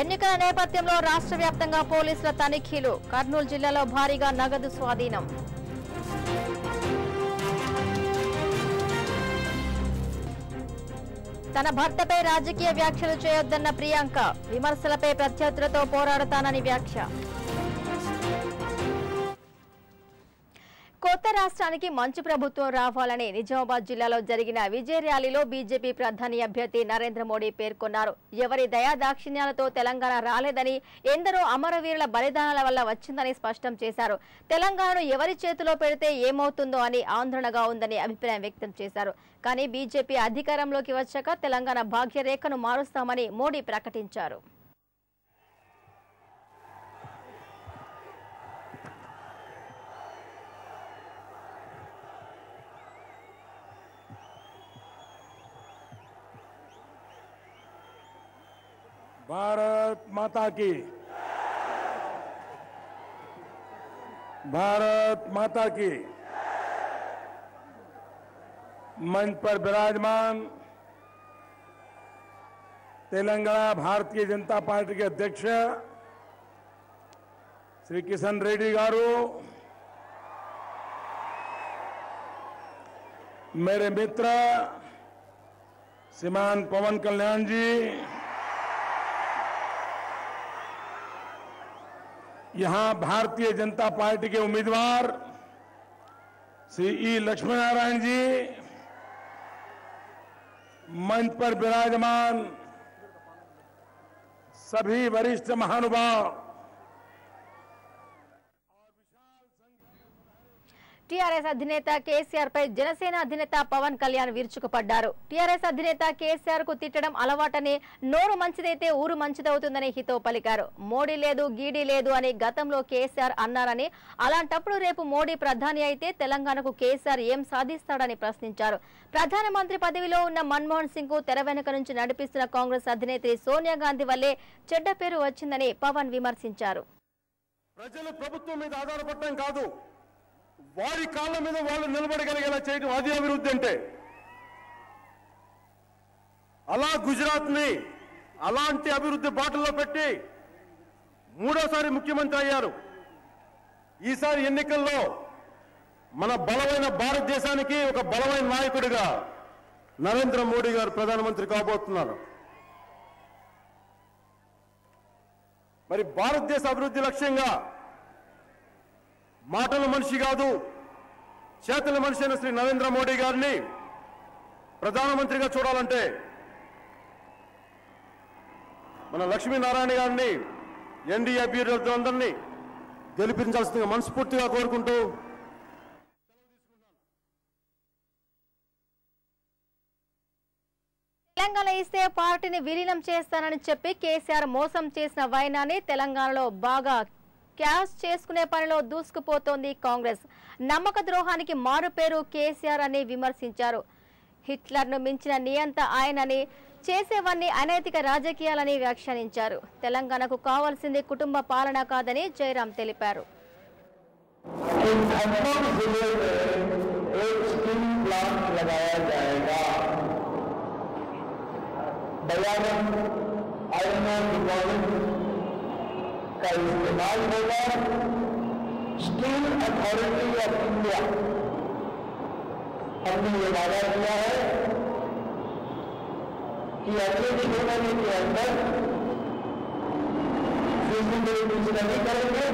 ఎన్నికల నేపథ్యంలో రాష్ట్ర వ్యాప్తంగా పోలీసుల తనిఖీలు. కర్నూలు జిల్లాలో భారీగా నగదు స్వాధీనం. తన భర్తపై రాజకీయ వ్యాఖ్యలు చేయొద్దన్న ప్రియాంక. విమర్శలపై ప్రత్యర్థులతో పోరాడతానని వ్యాఖ్య. కొత్త రాష్ట్రానికి మంచి ప్రభుత్వం రావాలని నిజామాబాద్ జిల్లాలో జరిగిన విజయ ర్యాలీలో బీజేపీ ప్రధాని అభ్యర్థి నరేంద్ర మోడీ పేర్కొన్నారు. ఎవరి దయాదాక్షిణ్యాలతో తెలంగాణ రాలేదని, ఎందరో అమరవీరుల బలిదానాల వల్ల వచ్చిందని స్పష్టం చేశారు. తెలంగాణను ఎవరి చేతిలో పెడితే ఏమవుతుందో అని ఆందోళనగా ఉందని అభిప్రాయం వ్యక్తం చేశారు. కానీ బీజేపీ అధికారంలోకి వచ్చాక తెలంగాణ భాగ్యరేఖను మారుస్తామని మోడీ ప్రకటించారు. भारत माता की, भारत माता की। मंच पर विराजमान तेलंगाना भारतीय जनता पार्टी के अध्यक्ष श्री किशन रेड्डी गारू, मेरे मित्र श्रीमान पवन कल्याण जी, यहां भारतीय जनता पार्टी के उम्मीदवार श्री ई लक्ष्मीनारायण जी, मंच पर विराजमान सभी वरिष्ठ महानुभाव, టీఆర్ఎస్ అధినేత కేసీఆర్ పై జనసేన అధినేత పవన్ కళ్యాణ్ విరుచుకుపడ్డారు. టీఆర్ఎస్ అధినేత కేసీఆర్ కు తిట్టడం అలవాటని, నోరు మంచిదైతే ఊరు మంచిదవుతుందని హితో పలికారు. మోడీ లేదు గీడీ లేదు అని గతంలో కేసీఆర్ అన్నారని, అలాంటప్పుడు రేపు మోడీ ప్రధాని అయితే తెలంగాణకు కేసీఆర్ ఏం సాధిస్తాడని ప్రశ్నించారు. ప్రధానమంత్రి పదవిలో ఉన్న మన్మోహన్ సింగ్ కు తెర వెనుక నుంచి నడిపిస్తున్న కాంగ్రెస్ అధినేత్రి సోనియా గాంధీ వల్లే చెడ్డ పేరు వచ్చిందని పవన్ విమర్శించారు. ప్రజలు ప్రభుత్వం మీద ఆధారపడటం కాదు, వారి కాళ్ళ మీద వాళ్ళు నిలబడగలిగేలా చేయడం అది అభివృద్ధి అంటే. అలా గుజరాత్ ని అలాంటి అభివృద్ధి బాటల్లో పెట్టి మూడోసారి ముఖ్యమంత్రి అయ్యారు. ఈసారి ఎన్నికల్లో మన బలమైన భారతదేశానికి ఒక బలమైన నాయకుడిగా నరేంద్ర మోడీ గారు ప్రధానమంత్రి కాబోతున్నారు. మరి భారతదేశ అభివృద్ధి లక్ష్యంగా మాటల మనిషి కాదు, చేతల మనిషి అయిన శ్రీ నరేంద్ర మోడీ గారిని ప్రధానమంత్రిగా చూడాలంటే మన లక్ష్మీనారాయణ గారిని ఎన్డీఏ అభ్యర్థులందరినీ గెలిపించాల్సిందిగా మనస్ఫూర్తిగా కోరుకుంటూ తెలంగాణ ఇస్తే పార్టీని విలీనం చేస్తానని చెప్పి కేసీఆర్ మోసం చేసిన వైనాన్ని తెలంగాణలో బాగా క్యాష్ చేసుకునే పనిలో దూసుకుపోతోంది కాంగ్రెస్. నమ్మక ద్రోహానికి మారు పేరు కేసీఆర్ అని విమర్శించారు. హిట్లర్ను మించిన నియంత ఆయనని, చేసేవన్నీ అనైతిక రాజకీయాలని వ్యాఖ్యానించారు. తెలంగాణకు కావాల్సింది కుటుంబ పాలన కాదని జయరాం తెలిపారు. का इस्तेमाल होगा। स्टील अथॉरिटी ऑफ इंडिया हमने ये वादा किया है कि अगले 6 महीने के अंदर फीजिबिलिटी स्टडी करेंगे,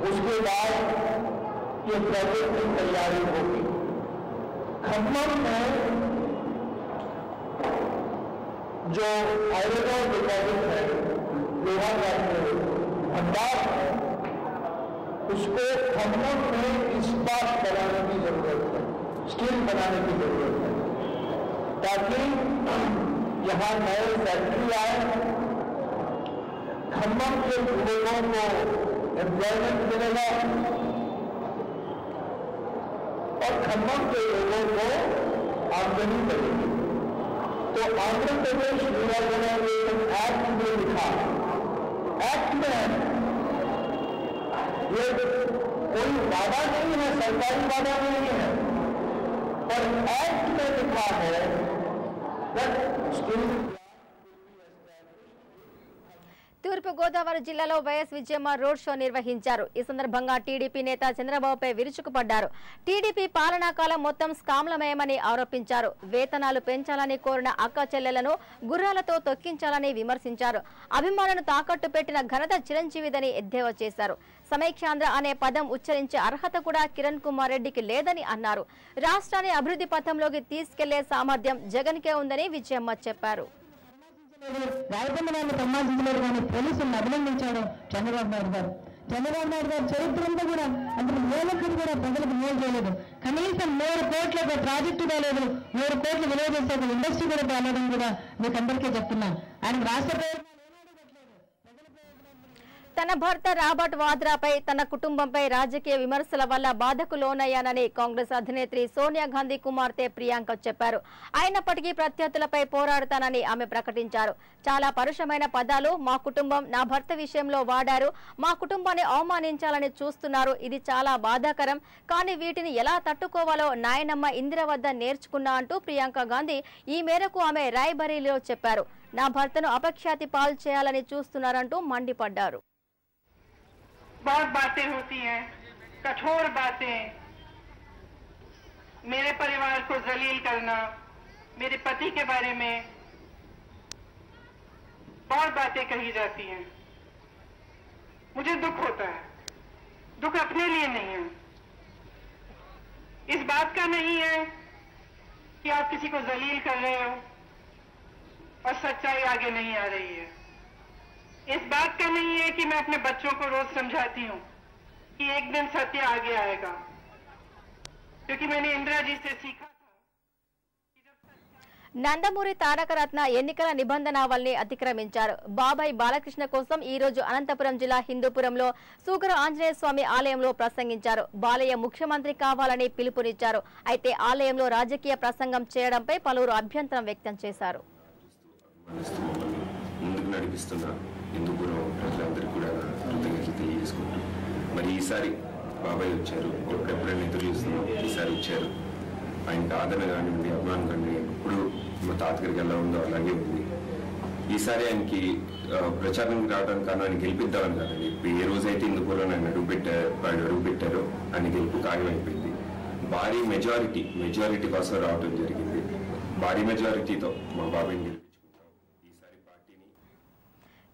उसके बाद ये प्रोजेक्ट की तैयारी होगी। खम्मम में जो आयरन और डिपॉजिट है, लोहा का भंडार है, उसको खम्मम में इस्पात बनाने की जरूरत है, स्टील बनाने की जरूरत है, ताकि यहाँ नए फैक्ट्री आए, खम्मम के लोगों को एम्प्लॉयमेंट मिलेगा और खम्मम के लोगों को आमदनी मिलेगी। तो आंध्र प्रदेश रिऑर्गेनाइजेशन एक्ट में लिखा, एक्ट में ये कोई वादा नहीं है, सरकारी वादा नहीं है, पर एक्ट में लिखा है that स्टील తూర్పు గోదావరి జిల్లాలో వైఎస్ విజయమ్మ రోడ్ షో నిర్వహించారు. ఈ సందర్భంగా టీడీపీ నేత చంద్రబాబుపై విరుచుకుపడ్డారు. టీడీపీ పాలనా కాలం మొత్తం స్కామ్లమయమని ఆరోపించారు. వేతనాలు పెంచాలని కోరిన అక్క చెల్లెలను గుర్రాలతో తొక్కించాలని విమర్శించారు. అభిమానులను తాకట్టు పెట్టిన ఘనత చిరంజీవిదని ఎద్దేవా చేశారు. సమైక్యాంధ్ర అనే పదం ఉచ్చరించే అర్హత కూడా కిరణ్ కుమార్ రెడ్డికి లేదని అన్నారు. రాష్ట్రాన్ని అభివృద్ధి పథంలోకి తీసుకెళ్లే సామర్థ్యం జగన్కే ఉందని విజయమ్మ చెప్పారు. రాయపల్లి సమాజించలేదు కానీ పోలీసులను అభినందించాడు చంద్రబాబు నాయుడు గారు. చంద్రబాబు నాయుడు గారు చరిత్రంలో కూడా అందులో ఏలక్కడు కూడా ప్రజలకు మేలు చేయలేదు. కనీసం 100 కోట్ల ప్రాజెక్టు కాలేదు, 100 కోట్లు విలువ చేసే ఒక ఇండస్ట్రీ కూడా కాలేదని కూడా మీకు అందరికీ చెప్తున్నా. ఆయన రాష్ట్ర తన భర్త రాబర్ట్ వాద్రాపై తన కుటుంబంపై రాజకీయ విమర్శల వల్ల బాధకు లోనయ్యానని కాంగ్రెస్ అధినేత్రి సోనియా గాంధీ కుమార్తె ప్రియాంక చెప్పారు. అయినప్పటికీ ప్రత్యర్థులపై పోరాడతానని ఆమె ప్రకటించారు. చాలా పరుషమైన పదాలు మా కుటుంబం, నా భర్త విషయంలో వాడారు. మా కుటుంబాన్ని అవమానించాలని చూస్తున్నారు. ఇది చాలా బాధాకరం. కానీ వీటిని ఎలా తట్టుకోవాలో నాయనమ్మ ఇందిర వద్ద నేర్చుకున్నా అంటూ ప్రియాంక గాంధీ ఈ మేరకు ఆమె రాయ్బరేలీలో చెప్పారు. నా భర్తను అపఖ్యాతి పాలు చేయాలని చూస్తున్నారంటూ మండిపడ్డారు. बहुत बातें होती हैं, कठोर बातें, मेरे परिवार को जलील करना, मेरे पति के बारे में बहुत बातें कही जाती हैं. मुझे दुख होता है. दुख अपने लिए नहीं है, इस बात का नहीं है कि आप किसी को जलील कर रहे हो और सच्चाई आगे नहीं आ रही है. इस बात का नहीं है कि मैं अपने बच्चों को रोज समझाती हूं कि एक दिन सत्य आगे आएगा, क्योंकि मैंने इंदिरा जी से सीखा था. నందమూరి తారకరత్న ఎన్నికల నిబంధనావళిని అతిక్రమించారు. బాబాయ్ బాలకృష్ణ కోసం ఈ రోజు అనంతపురం జిల్లా హిందూపురంలో సూగర ఆంజనేయ స్వామి ఆలయంలో ప్రసంగించారు. బాలయ్య ముఖ్యమంత్రి కావాలని పిలుపునిచ్చారు. అయితే ఆలయంలో రాజకీయ ప్రసంగం చేయడంపై పలువురు అభ్యంతరం వ్యక్తం చేశారు. హిందూపురం ప్రజలందరికీ కూడా కృతజ్ఞతలు తెలియజేసుకుంటూ మరి ఈసారి బాబాయ్ వచ్చారు. ఎప్పుడైనా ఎదురు చూస్తున్నాం, ఈసారి వచ్చారు. ఆయనకి ఆదరణ కానివ్వండి, అభిమానం కానీ ఎప్పుడు మా తాతగారికి ఎలా ఉందో అలాగే ఉంది. ఈసారి ఆయనకి ప్రచారానికి రావడానికి కారణం ఆయన గెలిపిద్దామని కాదండి. ఇప్పుడు ఏ రోజైతే హిందూపురం ఆయన అడుగు పెట్టారో ఆయన గెలుపు ఖాయమైపోయింది. భారీ మెజారిటీ కోసం రావడం జరిగింది. భారీ మెజారిటీతో మా బాబాయ్ని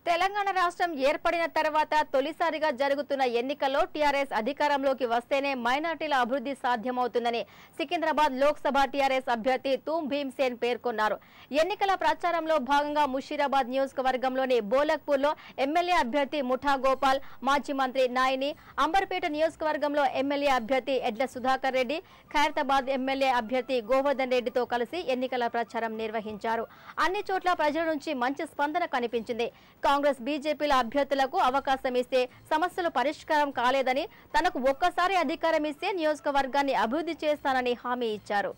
తెలంగాణ రాష్ట్రం ఏర్పడిన తర్వాత తొలిసారిగా జరుగుతున్న ఎన్నికల్లో టీఆర్ఎస్ అధికారంలోకి వస్తేనే మైనార్టీల అభివృద్ధి సాధ్యమవుతుందని సికింద్రాబాద్ లోక్సభ టీఆర్ఎస్ అభ్యర్థి తూమ్ భీమ్సేన్ పేర్కొన్నారు. ఎన్నికల ప్రచారంలో భాగంగా ముషీరాబాద్ నియోజకవర్గంలోని బోలక్పూర్లో ఎమ్మెల్యే అభ్యర్థి ముఠా గోపాల్, మాజీ మంత్రి నాయిని, అంబర్పేట నియోజకవర్గంలో ఎమ్మెల్యే అభ్యర్థి ఎడ్ల సుధాకర్ రెడ్డి, ఖైరతాబాద్ ఎమ్మెల్యే అభ్యర్థి గోవర్ధన్ రెడ్డితో కలిసి ఎన్నికల ప్రచారం నిర్వహించారు. అన్ని చోట్ల ప్రజల నుంచి మంచి స్పందన కనిపించింది. కాంగ్రెస్ బీజేపీల అభ్యర్థులకు అవకాశం ఇస్తే సమస్యలు పరిష్కారం కాలేదని, తనకు ఒక్కసారి అధికారం ఇస్తే నియోజకవర్గాన్ని అభివృద్ధి చేస్తానని హామీ ఇచ్చారు.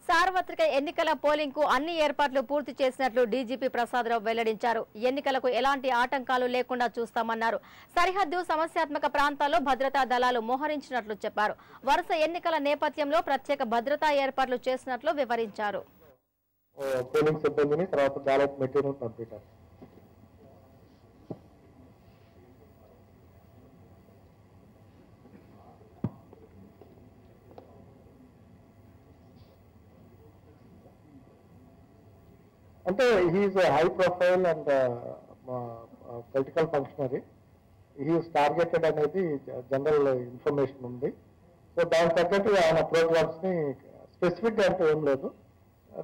సార్వత్రిక ఎన్నికల పోలింగ్ కు అన్ని ఏర్పాట్లు పూర్తి చేసినట్లు డీజీపీ ప్రసాదరావు వెల్లడించారు. ఎన్నికలకు ఎలాంటి ఆటంకాలు లేకుండా చూస్తామన్నారు. సరిహద్దు సమస్యాత్మక ప్రాంతాల్లో భద్రతా దళాలు మోహరించినట్లు చెప్పారు. వరుస ఎన్నికల నేపథ్యంలో ప్రత్యేక భద్రతా ఏర్పాట్లు చేసినట్లు వివరించారు. పోలింగ్ సిబ్బందిని తర్వాత బ్యాలెట్ మెటీరియల్ పంపించారు. అంటే he's high profile and political functionary, he's targeted అనేది జనరల్ ఇన్ఫర్మేషన్ ఉంది. సో దానికి తగ్గట్టు ఆయన ప్రోగ్రామ్స్ని స్పెసిఫిక్గా అంటే ఏం లేదు.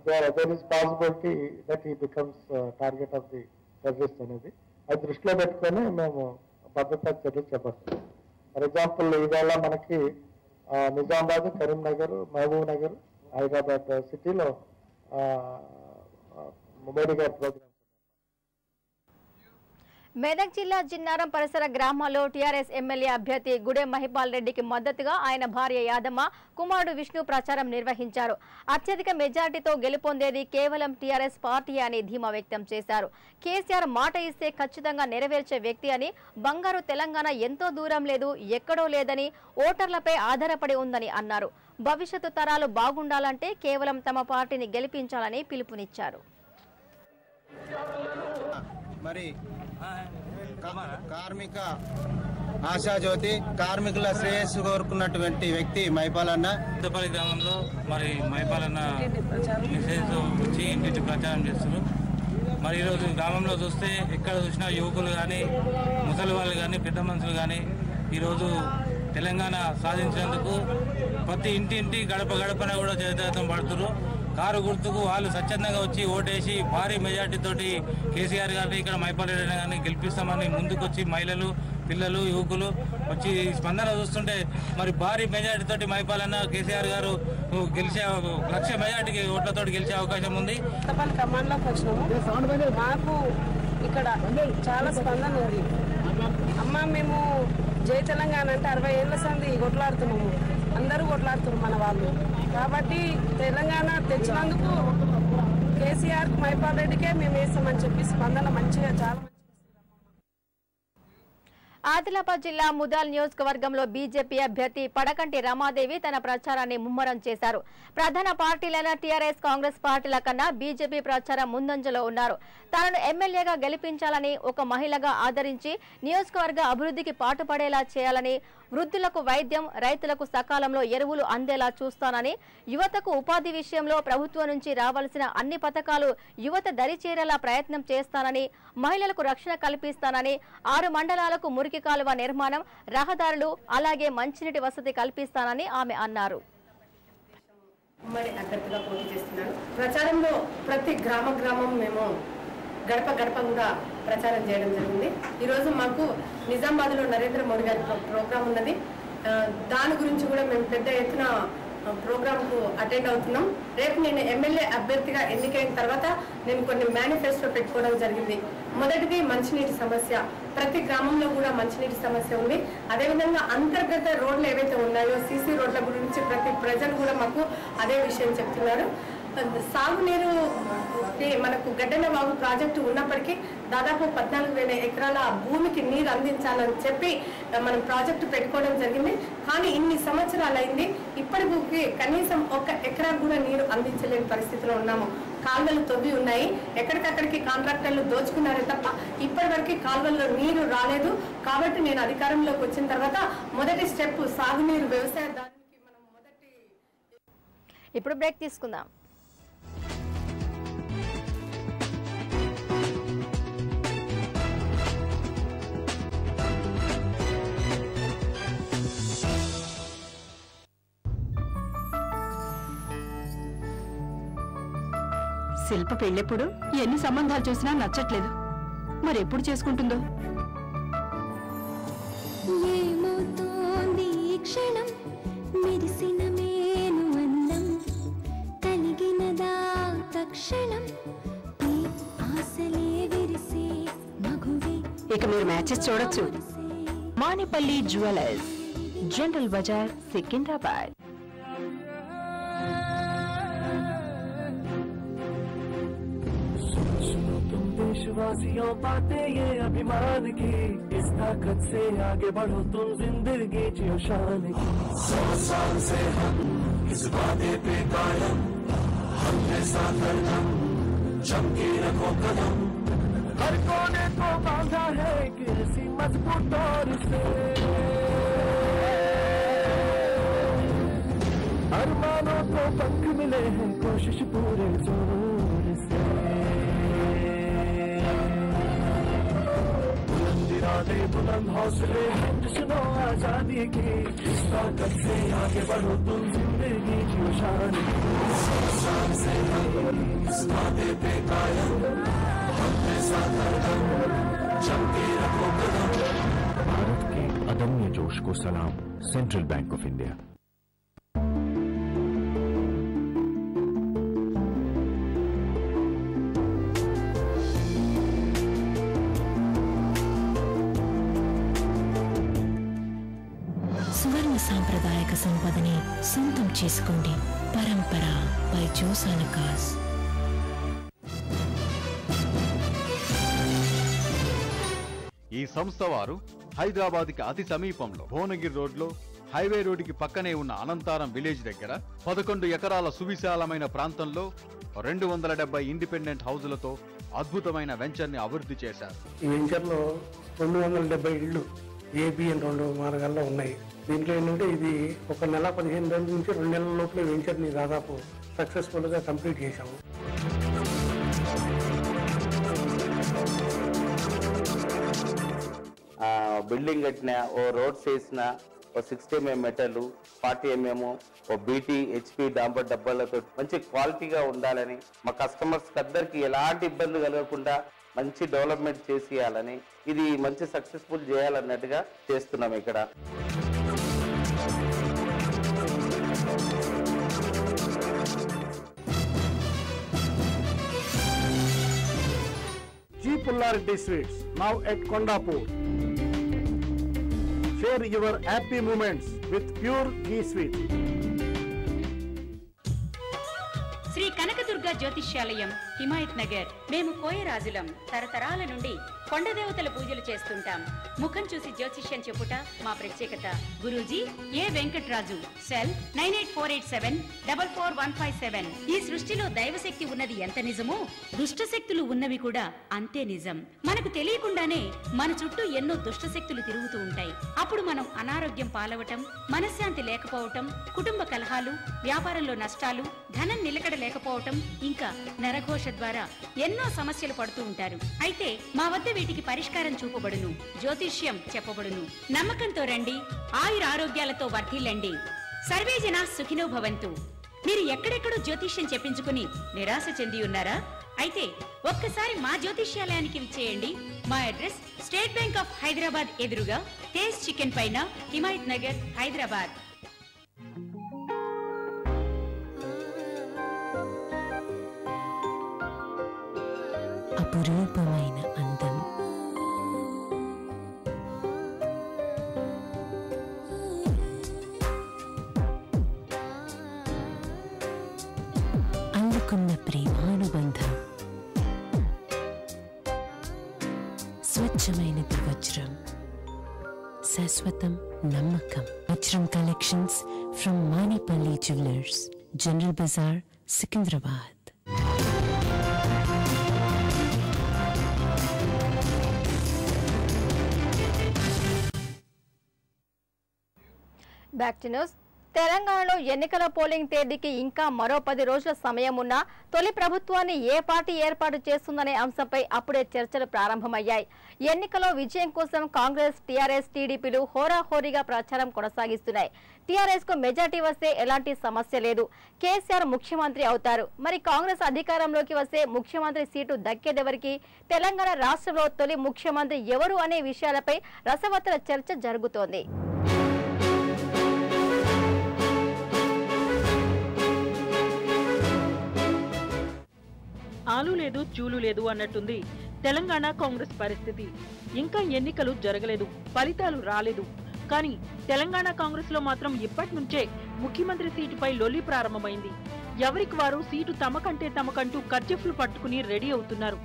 There is possibility that he becomes target of the terrorist అనేది అది దృష్టిలో పెట్టుకొని మేము భద్రతా చర్యలు చేపడతాం. ఫర్ ఎగ్జాంపుల్ ఈవేళ మనకి నిజామాబాద్, కరీంనగర్, మహబూబ్ నగర్, హైదరాబాద్ సిటీలో మోడీ గారి ప్రోగ్రామ్. మెదక్ జిల్లా జిన్నారం పరిసర గ్రామాల్లో టీఆర్ఎస్ ఎమ్మెల్యే అభ్యర్థి గుడెం మహిపాల్ రెడ్డికి మద్దతుగా ఆయన భార్య యాదమ్మ, కుమారుడు విష్ణు ప్రచారం నిర్వహించారు. అత్యధిక మెజార్టీతో గెలుపొందేది కేవలం టీఆర్ఎస్ పార్టీ అని ధీమా వ్యక్తం చేశారు. కేసీఆర్ మాట ఇస్తే ఖచ్చితంగా నెరవేర్చే వ్యక్తి అని, బంగారు తెలంగాణ ఎంతో దూరం లేదు, ఎక్కడో లేదని, ఓటర్లపై ఆధారపడి ఉందని అన్నారు. భవిష్యత్తు తరాలు బాగుండాలంటే కేవలం తమ పార్టీని గెలిపించాలని పిలుపునిచ్చారు. మరి కార్మిక ఆశాజ్యోతి, కార్మికుల శ్రేయస్సు కోరుకున్నటువంటి వ్యక్తి మైపాలన్న. పెద్దపల్లి గ్రామంలో మరి మైపాలన్న మెసేజ్ వచ్చి ఇంటి ప్రచారం చేస్తున్నారు. మరి ఈరోజు గ్రామంలో చూస్తే ఎక్కడ చూసినా యువకులు కానీ, ముసలి వాళ్ళు కానీ, పెద్ద మనుషులు కానీ ఈరోజు తెలంగాణ సాధించినందుకు ప్రతి ఇంటి గడప గడపన కూడా చేతనం పడుతున్నారు. కారు గుర్తుకు వాళ్ళు స్వచ్ఛందంగా వచ్చి ఓటేసి భారీ మెజార్టీతోటి కేసీఆర్ గారిని ఇక్కడ మైపాల్ రెడ్డి గారిని గెలిపిస్తామని ముందుకొచ్చి మహిళలు, పిల్లలు, యువకులు వచ్చి స్పందన చూస్తుంటే మరి భారీ మెజార్టీతోటి మైపాలన్న కేసీఆర్ గారు గెలిచే 1,00,000 మెజార్టీకి ఓట్లతో గెలిచే అవకాశం ఉంది. ఖమ్మంలోకి వచ్చినాము. మాకు ఇక్కడ చాలా స్పందన ఉంది. అమ్మ మేము జై తెలంగాణ అంటే 60 ఏళ్ల సంది కొట్లాడుతున్నాము. అందరూ కొట్లాడుతున్నారు మన వాళ్ళు. కాబట్టి తెలంగాణ తెచ్చినందుకు కేసీఆర్ మైపాల్ రెడ్డికే మేము వేస్తామని చెప్పి స్పందన మంచిగా చాలా. ఆదిలాబాద్ జిల్లా ముదాల్ నియోజకవర్గంలో బీజేపీ అభ్యర్థి పడకంటి రమాదేవి తన ప్రచారాన్ని ముమ్మరం చేశారు. ప్రధాన పార్టీలైన టీఆర్ఎస్, కాంగ్రెస్ పార్టీల కన్నా బీజేపీ ప్రచారం ముందంజలో ఉన్నారు. తనను ఎమ్మెల్యేగా గెలిపించాలని, ఒక మహిళగా ఆదరించి నియోజకవర్గ అభివృద్ధికి పాటుపడేలా చేయాలని, వృద్ధులకు వైద్యం, రైతులకు సకాలంలో ఎరువులు అందేలా చూస్తానని, యువతకు ఉపాధి విషయంలో ప్రభుత్వం నుంచి రావాల్సిన అన్ని పథకాలు యువత దరిచేరేలా ప్రయత్నం చేస్తానని, మహిళలకు రక్షణ కల్పిస్తానని, 6 మండలాలకు మురికి కాలువ నిర్మాణం, రహదారులు, అలాగే మంచినీటి వసతి కల్పిస్తానని ఆమె అన్నారు. ఉమ్మడి అభ్యర్థిగా పోటీ చేస్తున్నాను. ప్రచారంలో ప్రతి గ్రామం మేము గడప గడప కూడా ప్రచారం చేయడం జరిగింది. ఈరోజు మాకు నిజామాబాద్లో నరేంద్ర మోడీ గారి ప్రోగ్రాం ఉన్నది. దాని గురించి కూడా మేము పెద్ద ఎత్తున ప్రోగ్రాంకు అటెండ్ అవుతున్నాం. రేపు నేను ఎమ్మెల్యే అభ్యర్థిగా ఎన్నికైన తర్వాత నేను కొన్ని మేనిఫెస్టో పెట్టుకోవడం జరిగింది. మొదటిది మంచినీటి సమస్య. ప్రతి గ్రామంలో కూడా మంచినీటి సమస్య ఉంది. అదేవిధంగా అంతర్గత రోడ్లు ఏవైతే ఉన్నాయో, సీసీ రోడ్ల గురించి ప్రతి ప్రజలు కూడా మాకు అదే విషయం చెప్తున్నారు. సాగునీరు మనకు గడ్డన వాగు ప్రాజెక్టు ఉన్నప్పటికీ దాదాపు 14,000 ఎకరాల భూమికి నీరు అందించాలని చెప్పి మనం ప్రాజెక్టు పెట్టుకోవడం జరిగింది. కానీ ఇన్ని సంవత్సరాలు అయింది, ఇప్పటికి కనీసం 1 ఎకరా కూడా నీరు అందించలేని పరిస్థితిలో ఉన్నాము. కాల్వలు తవ్వి ఉన్నాయి, ఎక్కడికక్కడికి కాంట్రాక్టర్లు దోచుకున్నారే తప్ప ఇప్పటి వరకు కాల్వల్లో నీరు రాలేదు. కాబట్టి నేను అధికారంలోకి వచ్చిన తర్వాత మొదటి స్టెప్ సాగునీరు వ్యవసాయదారునికి మనం ఇప్పుడు బ్రేక్ తీసుకుందాం. శిల్ప పెళ్ళెప్పుడు ఎన్ని సంబంధాలు చూసినా నచ్చట్లేదు. మరి ఎప్పుడు చేసుకుంటుందో? ఏమవుతోంది ఈ క్షణం, మెరిసిన మేను అందం కలిగినదా తక్షణం, ఈ ఆశలే విరిసే మగువే. ఇక మీరు మ్యాచెస్ చూడొచ్చు. Manipalli jewellers, General Bazaar, Secunderabad. देशवासियों बातें ये अभिमान की, इस ताकत से आगे बढ़ो तुम जिंदगी जियो शान की। 100 साल से हम इस वादे पे कायम, हमने साथ हरदम जम के रखो कदम, हर कोने को बांधा है किसी मजबूत डोर से, अरमानों को पंख मिले हैं कोशिश पूरे जोर से। जज्बाते बुलंद हौसले हैं जश्नो आजादी की इस ताकत से आगे बढ़ो तुम जिंदगी की शान शान से इस वादे पे कायम अपने साथ हरदम जम के रखो कदम। भारत के अदम्य जोश को सलाम। Central Bank of India. సువర్ణ సాంప్రదాయక సంపదని సొంతం చేసుకోండి. పరంపర బై జోసానకాస్. ఈ సంస్థ వారు హైదరాబాద్కి అతి సమీపంలో భువనగిరి రోడ్లో హైవే రోడ్డుకి పక్కనే ఉన్న అనంతారం విలేజ్ దగ్గర 11 ఎకరాల సువిశాలమైన ప్రాంతంలో 270 ఇండిపెండెంట్ హౌజులతో అద్భుతమైన వెంచర్ ని అభివృద్ధి చేశారు. ఈ వెంచర్ లో 270 ఇళ్లు ఏబిఎన్ 2 మార్గాల్లో ఉన్నాయి. దీంట్లో ఏంటంటే ఇది 1 నెల 15 రోజుల నుంచి 2 నెలల లోపల వెంచర్ ని దాదాపు సక్సెస్ఫుల్ గా కంప్లీట్ చేశాము. బిల్డింగ్ కట్టిన ఓ రోడ్స్ వేసిన ఓ 60 mm మెటల్ 40 mm ఓ బీటీ హెచ్పి డాంబర్ డబ్బాలతో మంచి క్వాలిటీగా ఉండాలని మా కస్టమర్స్ అందరికి ఎలాంటి ఇబ్బంది కలగకుండా మంచి డెవలప్మెంట్ చేసేయాలని ఇది మంచి సక్సెస్ఫుల్ చేయాలన్నట్టుగా చేస్తున్నాం ఇక్కడ. G. Pullarity Sweets, now at Kondapur. Share your happy moments with pure ghee sweet. Shri Kanakadurga జ్యోతిష్యాలయం, హిమాయత్ నగర్. మేము కోయరాజులం. తరతరాల నుండి కొండదేవతల పూజలు చేస్తుంటాం. ముఖం చూసి జ్యోతిష్యం చెప్పుట మా ప్రత్యేకత. గురూజీ ఏ వెంకట్రాజు. సెల్ 9848744157. ఈ సృష్టిలో దైవశక్తి ఉన్నది ఎంత నిజమో దుష్ట శక్తులు ఉన్నవి కూడా అంతే నిజం. మనకు తెలియకుండానే మన చుట్టూ ఎన్నో దుష్ట శక్తులు తిరుగుతూ ఉంటాయి. అప్పుడు మనం అనారోగ్యం పాలవటం, మనశ్శాంతి లేకపోవటం, కుటుంబ కలహాలు, వ్యాపారంలో నష్టాలు, ధనం నిలకడ లేకపోవటం, ఇంకా నరఘోష ద్వారా ఎన్నో సమస్యలు పడుతూ ఉంటారు. అయితే మా వద్ద వీటికి పరిష్కారం చూపబడును, జ్యోతిష్యం చెప్పబడును. నమ్మకంతో రండి, ఆయుర ఆరోగ్యాలతో వర్ధిల్లండి. సర్వే జనా సుఖినో భవంతు. మీరు ఎక్కడెక్కడో జ్యోతిష్యం చెప్పించుకుని నిరాశ చెంది ఉన్నారా? అయితే ఒక్కసారి మా జ్యోతిష్యాలయానికి విచ్చేయండి. మా address state bank of Hyderabad ఎదురుగా తేజ్ చికెన్ పైన, హిమాయత్ నగర్, హైదరాబాద్. అపురూపమైన అందం, అందుకున్న ప్రేమానుబంధం, స్వచ్ఛమైనది వజ్రం, శాశ్వతం నమ్మకం. వజ్రం collections from Manipalli jewellers, General Bazaar, Secunderabad. Back to news. తెలంగాణలో ఎన్నికల పోలింగ్ తేదీకి ఇంకా మరో 10 రోజుల సమయం ఉన్నా తొలి ప్రభుత్వాన్ని ఏ పార్టీ ఏర్పాటు చేస్తుందనే అంశంపై అప్పుడే చర్చలు ప్రారంభమయ్యాయి. ఎన్నికలో విజయం కోసం కాంగ్రెస్, టీఆర్ఎస్, టీడీపీలు హోరాహోరీగా ప్రచారం కొనసాగిస్తున్నాయి. టీఆర్ఎస్ కు మెజార్టీ వస్తే ఎలాంటి సమస్య లేదు, కేసీఆర్ ముఖ్యమంత్రి అవుతారు. మరి కాంగ్రెస్ అధికారంలోకి వస్తే ముఖ్యమంత్రి సీటు దక్కేదెవరికి, తెలంగాణ రాష్ట్రంలో తొలి ముఖ్యమంత్రి ఎవరు అనే విషయాలపై రసవత్తర చర్చ జరుగుతోంది. ఆలు లేదు చూలు లేదు అన్నట్టుంది తెలంగాణ కాంగ్రెస్ పరిస్థితి. ఇంకా ఎన్నికలు జరగలేదు, ఫలితాలు రాలేదు. కానీ తెలంగాణ కాంగ్రెస్ లో మాత్రం ఇప్పటి నుంచే ముఖ్యమంత్రి సీటుపై లొల్లి ప్రారంభమైంది. ఎవరికి వారు సీటు తమకంటే తమకంటూ కర్చీఫ్లు పట్టుకుని రెడీ అవుతున్నారు.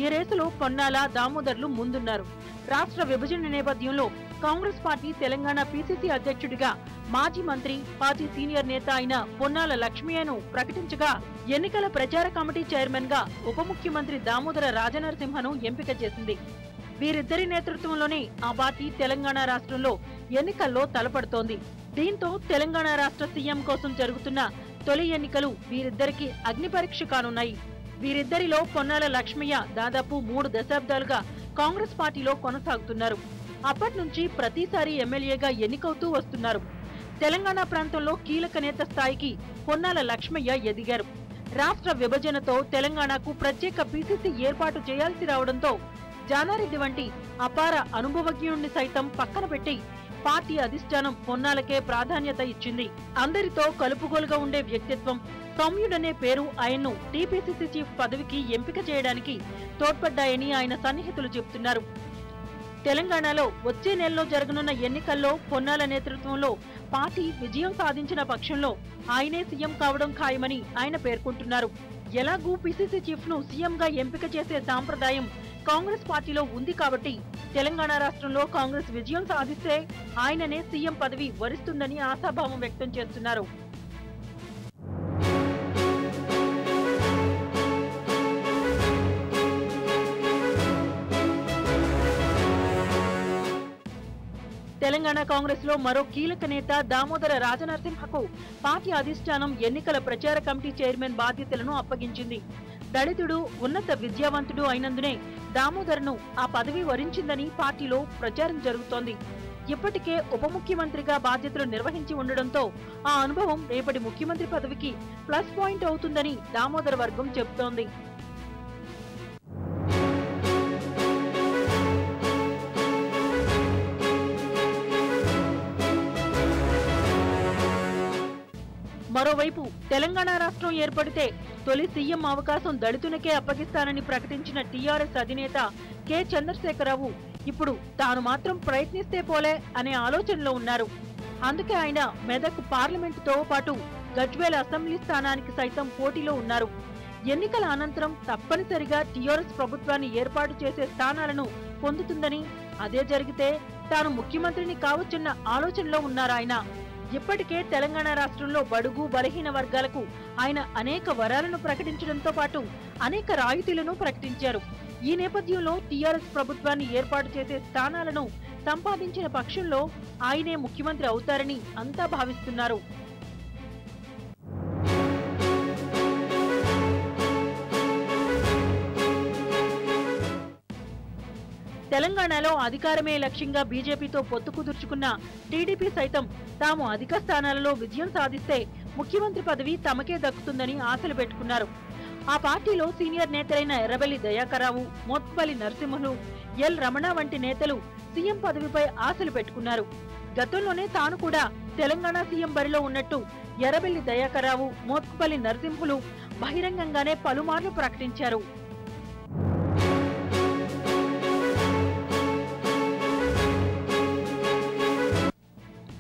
ఈ రేసులో పొన్నాల, దామోదర్లు ముందున్నారు. రాష్ట్ర విభజన నేపథ్యంలో కాంగ్రెస్ పార్టీ తెలంగాణ పిసిసి అధ్యక్షుడిగా మాజీ మంత్రి, పార్టీ సీనియర్ నేత అయిన పొన్నాల లక్ష్మయ్యను ప్రకటించగా ఎన్నికల ప్రచార కమిటీ చైర్మన్ గా ఉప ముఖ్యమంత్రి దామోదర రాజనరసింహను ఎంపిక చేసింది. వీరిద్దరి నేతృత్వంలోనే ఆ పార్టీ తెలంగాణ రాష్ట్రంలో ఎన్నికల్లో తలపడుతోంది. దీంతో తెలంగాణ రాష్ట్ర సీఎం కోసం జరుగుతున్న తొలి ఎన్నికలు వీరిద్దరికి అగ్ని పరీక్ష కానున్నాయి. వీరిద్దరిలో పొన్నాల లక్ష్మయ్య దాదాపు 3 దశాబ్దాలుగా కాంగ్రెస్ పార్టీలో కొనసాగుతున్నారు. అప్పటి నుంచి ప్రతిసారి ఎమ్మెల్యేగా ఎన్నికవుతూ వస్తున్నారు. తెలంగాణ ప్రాంతంలో కీలక నేత స్థాయికి పొన్నాల లక్ష్మయ్య ఎదిగారు. రాష్ట్ర విభజనతో తెలంగాణకు ప్రత్యేక పీసీసీ ఏర్పాటు చేయాల్సి రావడంతో జానారెడ్డి వంటి అపార అనుభవజ్ఞుడిని సైతం పక్కన పెట్టి పార్టీ అధిష్టానం పొన్నాలకే ప్రాధాన్యత ఇచ్చింది. అందరితో కలుపుగోలుగా ఉండే వ్యక్తిత్వం, సౌమ్యుడనే పేరు ఆయన్ను టీపీసీసీ చీఫ్ పదవికి ఎంపిక చేయడానికి తోడ్పడ్డాయని ఆయన సన్నిహితులు చెబుతున్నారు. తెలంగాణలో వచ్చే నెలలో జరగనున్న ఎన్నికల్లో పొన్నాల నేతృత్వంలో పార్టీ విజయం సాధించిన పక్షంలో ఆయనే సీఎం కావడం ఖాయమని ఆయన పేర్కొంటున్నారు. ఎలాగూ పీసీసీ చీఫ్ ను సీఎంగా ఎంపిక చేసే సాంప్రదాయం కాంగ్రెస్ పార్టీలో ఉంది కాబట్టి తెలంగాణ రాష్ట్రంలో కాంగ్రెస్ విజయం సాధిస్తే ఆయననే సీఎం పదవి వరిస్తుందని ఆశాభావం వ్యక్తం చేస్తున్నారు. తెలంగాణ కాంగ్రెస్ లో మరో కీలక నేత దామోదర రాజనరసింహకు పార్టీ అధిష్టానం ఎన్నికల ప్రచార కమిటీ చైర్మన్ బాధ్యతలను అప్పగించింది. దళితుడు, ఉన్నత విద్యావంతుడు అయినందునే దామోదర్ను ఆ పదవి వరించిందని పార్టీలో ప్రచారం జరుగుతోంది. ఇప్పటికే ఉప ముఖ్యమంత్రిగా బాధ్యతలు నిర్వహించి ఉండడంతో ఆ అనుభవం రేపటి ముఖ్యమంత్రి పదవికి ప్లస్ పాయింట్ అవుతుందని దామోదర్ వర్గం చెబుతోంది. మరోవైపు తెలంగాణ రాష్ట్రం ఏర్పడితే తొలి సీఎం అవకాశం దళితునికే అప్పగిస్తానని ప్రకటించిన టీఆర్ఎస్ అధినేత కె చంద్రశేఖరరావు ఇప్పుడు తాను మాత్రం ప్రయత్నిస్తే పోలే అనే ఆలోచనలో ఉన్నారు. అందుకే ఆయన మెదక్ పార్లమెంటుతో పాటు గజ్వేల్ అసెంబ్లీ స్థానానికి సైతం పోటీలో ఉన్నారు. ఎన్నికల అనంతరం తప్పనిసరిగా టీఆర్ఎస్ ప్రభుత్వాన్ని ఏర్పాటు చేసే స్థానాలను పొందుతుందని, అదే జరిగితే తాను ముఖ్యమంత్రిని కావచ్చన్న ఆలోచనలో ఉన్నారాయన. ఇప్పటికే తెలంగాణ రాష్ట్రంలో బడుగు బలహీన వర్గాలకు ఆయన అనేక వరాలను ప్రకటించడంతో పాటు అనేక రాయితీలను ప్రకటించారు. ఈ నేపథ్యంలో టీఆర్ఎస్ ప్రభుత్వాన్ని ఏర్పాటు చేసే స్థానాలను సంపాదించిన పక్షంలో ఆయనే ముఖ్యమంత్రి అవుతారని అంతా భావిస్తున్నారు. తెలంగాణలో అధికారమే లక్ష్యంగా బీజేపీతో పొత్తు కుదుర్చుకున్న టీడీపీ సైతం తాము అధిక స్థానాలలో విజయం సాధిస్తే ముఖ్యమంత్రి పదవి తమకే దక్కుతుందని ఆశలు పెట్టుకున్నారు. ఆ పార్టీలో సీనియర్ నేతలైన ఎర్రబెల్లి దయాకర్రావు, మోత్కుపల్లి నరసింహులు, ఎల్ రమణ వంటి నేతలు సీఎం పదవిపై ఆశలు పెట్టుకున్నారు. గతంలోనే తాను కూడా తెలంగాణ సీఎం బరిలో ఉన్నట్టు ఎర్రబెల్లి దయాకర్రావు, మోత్కుపల్లి నరసింహులు బహిరంగంగానే పలుమార్లు ప్రకటించారు.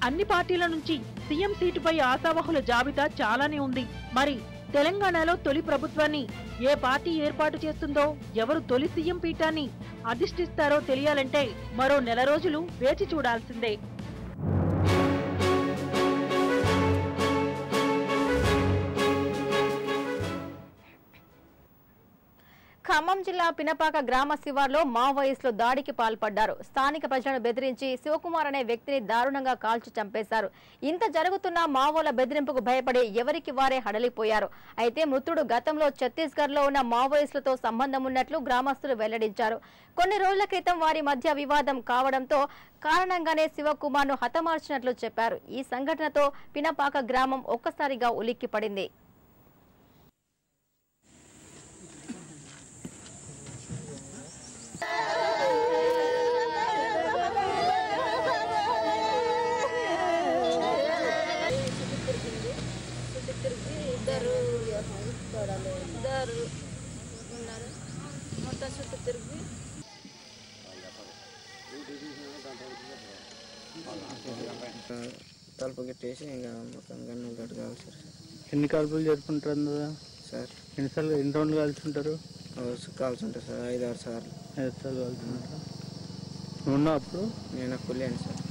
అన్ని పార్టీల నుంచి సీఎం సీటుపై ఆశావహుల జాబితా చాలానే ఉంది. మరి తెలంగాణలో తొలి ప్రభుత్వాన్ని ఏ పార్టీ ఏర్పాటు చేస్తుందో, ఎవరు తొలి సీఎం పీఠాన్ని అధిష్ఠిస్తారో తెలియాలంటే మరో నెల రోజులు వేచి చూడాల్సిందే. ఖమ్మం జిల్లా పినపాక గ్రామ శివార్లో మావోయిస్టులు దాడికి పాల్పడ్డారు. స్థానిక ప్రజలను బెదిరించి శివకుమార్ అనే వ్యక్తిని దారుణంగా కాల్చి చంపేశారు. ఇంత జరుగుతున్నా మావోల బెదిరింపుకు భయపడి ఎవరికి వారే హడలిపోయారు. అయితే మృతుడు గతంలో ఛత్తీస్గఢ్ లో ఉన్న మావోయిస్టులతో సంబంధం ఉన్నట్లు గ్రామస్తులు వెల్లడించారు. కొన్ని రోజుల క్రితం వారి మధ్య వివాదం కావడంతో కారణంగానే శివకుమార్ ను హతమార్చినట్లు చెప్పారు. ఈ సంఘటనతో పినపాక గ్రామం ఒక్కసారిగా ఉలిక్కిపడింది. తలుపు గిట్టేసి ఇంకా మొత్తం గన్నులు తోటి కాల్చారు. ఎన్ని కాల్పులు జరుపుకుంటారు సార్? ఎన్ని రౌండ్లు కాల్చుంటారు? కాల్చుంటారు సార్, 5-6 సార్లు. 5 సార్లు కాల్చుంటారు. నువ్వు అప్పుడు? నేను కుళ్ళాను సార్.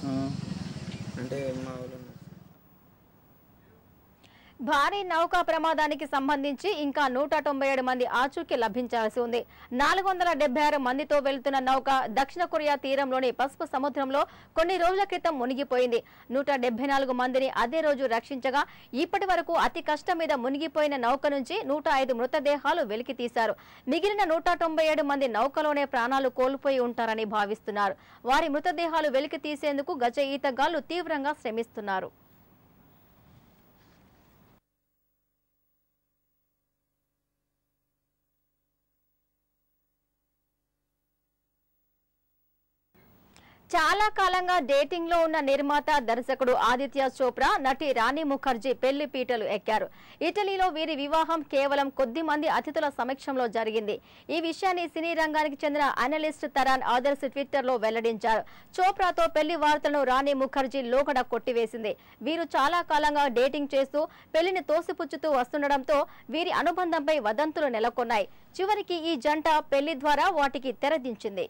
అంటే మా ఊళ్ళో భారీ నౌకా ప్రమాదానికి సంబంధించి ఇంకా 197 మంది ఆచూకీ లభించాల్సి ఉంది. 476 మందితో వెళ్తున్న నౌక దక్షిణ కొరియా తీరంలోని పసుపు సముద్రంలో కొన్ని రోజుల క్రితం మునిగిపోయింది. 174 మందిని అదే రోజు రక్షించగా ఇప్పటి వరకు అతి కష్టం మీద మునిగిపోయిన నౌక నుంచి 105 మృతదేహాలు వెలికి తీశారు. మిగిలిన 197 మంది నౌకలోనే ప్రాణాలు కోల్పోయి ఉంటారని భావిస్తున్నారు. వారి మృతదేహాలు వెలికి తీసేందుకు గజ ఈతగాళ్లు తీవ్రంగా శ్రమిస్తున్నారు. చాలా కాలంగా డేటింగ్ లో ఉన్న నిర్మాత దర్శకుడు ఆదిత్య చోప్రా నటి రాణి ముఖర్జీ పెళ్లి పీటలు ఎక్కారు. ఇటలీలో వీరి వివాహం కేవలం కొద్ది మంది అతిథుల సమక్షంలో జరిగింది. ఈ విషయాన్ని సినీ రంగానికి చెందిన అనలిస్ట్ తరాన్ ఆదర్శ్ ట్విట్టర్ లో వెల్లడించారు. చోప్రాతో పెళ్లి వార్తలను రాణి ముఖర్జీ లోగడ కొట్టివేసింది. వీరు చాలా కాలంగా డేటింగ్ చేస్తూ పెళ్లిని తోసిపుచ్చుతూ వస్తుండటంతో వీరి అనుబంధంపై వదంతులు నెలకొన్నాయి. చివరికి ఈ జంట పెళ్లి ద్వారా వాటికి తెరదించింది.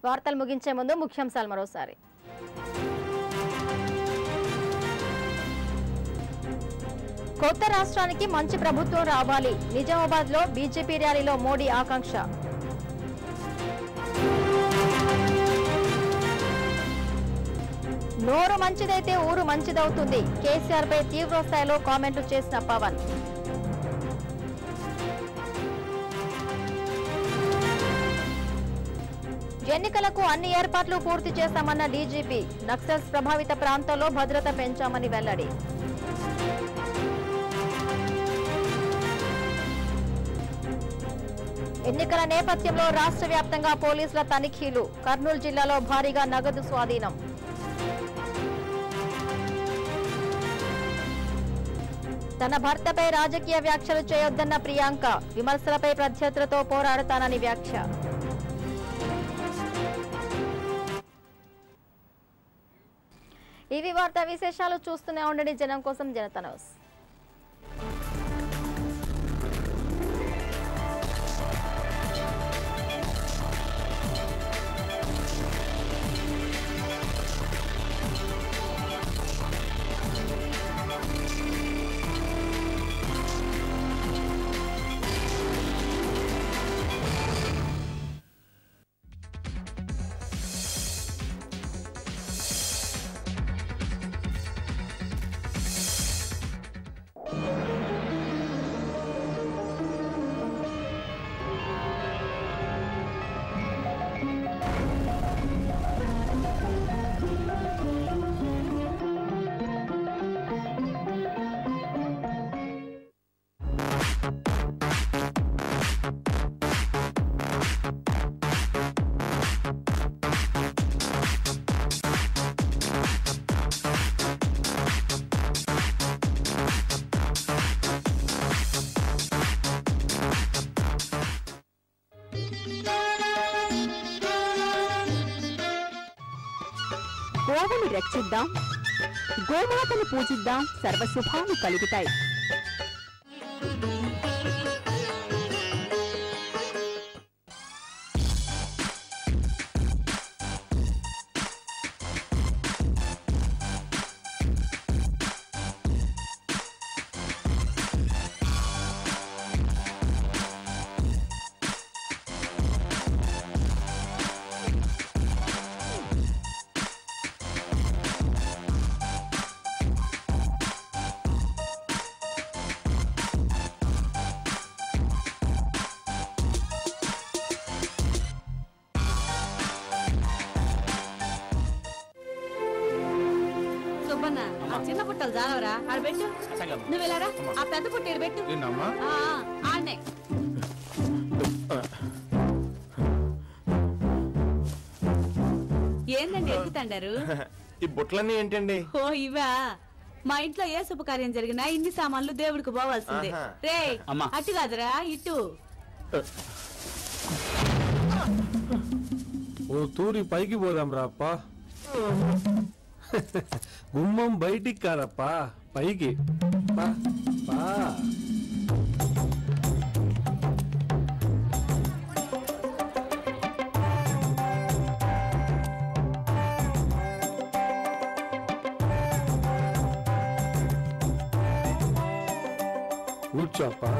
వార్తలు ముగించే ముందు ముఖ్యాంశాలు మరోసారి. కొత్త రాష్ట్రానికి మంచి ప్రభుత్వం రావాలి. నిజామాబాద్ లో బీజేపీ ర్యాలీలో మోడీ ఆకాంక్ష. నోరు మంచిదైతే ఊరు మంచిదవుతుంది. కేసీఆర్ పై తీవ్ర స్థాయిలో కామెంట్లు చేసిన పవన్. ఎన్నికలకు అన్ని ఏర్పాట్లు పూర్తి చేశామన్న డీజీపీ. నక్సల్స్ ప్రభావిత ప్రాంతాల్లో భద్రత పెంచామని వెల్లడి. ఎన్నికల నేపథ్యంలో రాష్ట్ర వ్యాప్తంగా పోలీసుల తనిఖీలు. కర్నూలు జిల్లాలో భారీగా నగదు స్వాధీనం. తన భర్తపై రాజకీయ వ్యాఖ్యలు చేయొద్దన్న ప్రియాంక. విమర్శలపై ప్రత్యర్థులతో పోరాడతానని వ్యాఖ్య. ఇవి వార్తా విశేషాలు. చూస్తూనే ఉండండి జనం కోసం జనతా న్యూస్. గోవుని రక్షిద్దాం, గోమాతను పూజిద్దాం, సర్వశుభాలు కలుగుతాయి. చిన్న పుట్టలు జాలవరా ఆడ పెట్టు. నువ్వు వెళ్ళారా ఆ పెద్ద పుట్ట పెట్టు. ఆడనే ఏందండి ఎక్కుతండారు? ఈ బుట్టలన్నీ ఏంటండి? ఓ ఇవా, మా ఇంట్లో ఏ శుభకార్యం జరిగినా ఇన్ని సామాన్లు దేవుడికి పోవాల్సిందే. రే అటు కాదురా ఇటు. ఓ తూరి పైకి పోదాం రాప్ప. గుమ్మం బయటికి కాదప్పా, పైకి. కూర్చోప్పా